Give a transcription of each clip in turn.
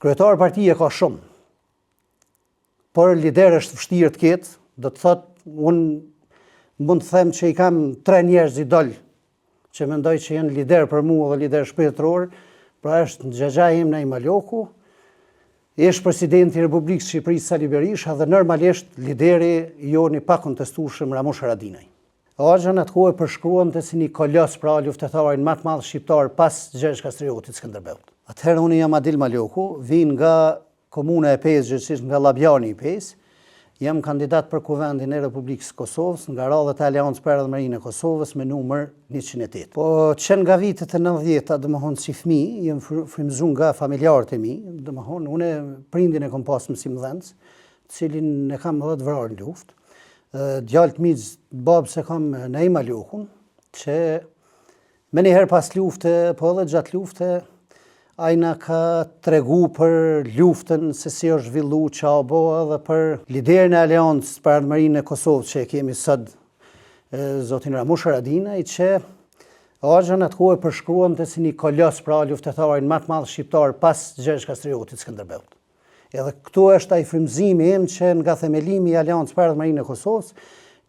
Kryetar partie ka shumë, por lider është vështirë të ketë, do të thotë, unë mund të them që i kam 3 njerëz idol, që mendoj që janë lider për mua dhe lider shpirtëror, pra është xhaxhai im Naim Aloku, është presidenti i Republikës së Shqipërisë Sali Berisha dhe normalisht lideri joni pa kontestueshëm Ramush Haradinaj. Axha në atë kohë përshkruante si një kolos, pra luftetarin më të madh shqiptar pas Gjergj Kastriotit Skënderbeut. Atëherë unë jam Adil Maloku, vin nga komuna e Pesë, gjithsesi nga Llabjani i Pesë. Jam kandidat për kuvendin e Republikës Kosovës nga radhët e Aleancës për Ardhmërinë e Kosovës me numër 108. Po që nga vitet e 90-ta, domethënë si fëmijë, jam frymëzuar nga familjarët e mi, domethënë unë prindin e kam pas mësim dhënës, cilin e kam edhe të vrarë në luftë. Djalët mi babës e kam Naim Alokun, që me njëherë pas lufte, po edhe gjatë lufte, ajna ka tregu për luftën se si është zhvillu qabo edhe për liderin e Aleancës për Ardhmërinë e Kosovës që e kemi sot zotin Ramush Haradinaj, që Axha në atë kohë përshkruante si një kolos, pra luftetarin më të madh shqiptar pas Gjergj Kastriotit Skënderbeut. Edhe këtu është ai frymëzimi im që nga themelimi i Aleancës për Ardhmërinë e Kosovës,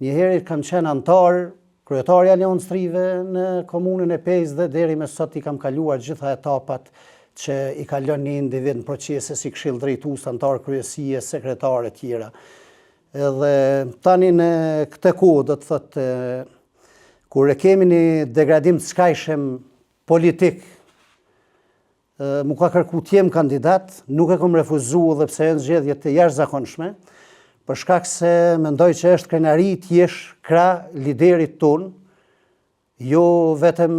njëherë kam qenë antar, kryetari i Aleancës Trive në komunën e Pesë dhe deri me sot i kam kaluar gjitha etapat që i kalon një individ në procese si këshill drejtues, antar kryesie, sekretare tjera. Edhe tani në këtë kohë do të thotë kur e kemi një degradim të skajshëm politik, mu ka kërku t'jem kandidat, nuk e kom refuzu dhe pse e në zgjedhje të jashtëzakonshme, për shkak se mendoj që është krenari t'jesh krah liderit ton, jo vetëm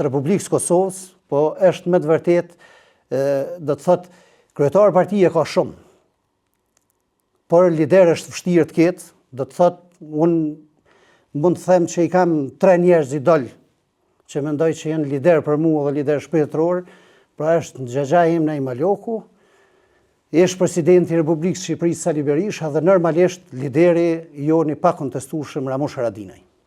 të Republikës Kosovës, po është me të vërtet, do të thotë, kryetar partie ka shumë, por lider është vështirë të ketë, do të thotë, unë mund të them që i kam 3 njerëz idol, që mendoj që janë lider për mua dhe lider shpirtëror, pra është xhaxhai im Naim Aloku, është presidenti i Republikës së Shqipërisë Sali Berisha dhe normalisht lideri joni pa kontestueshëm Ramush Haradinaj.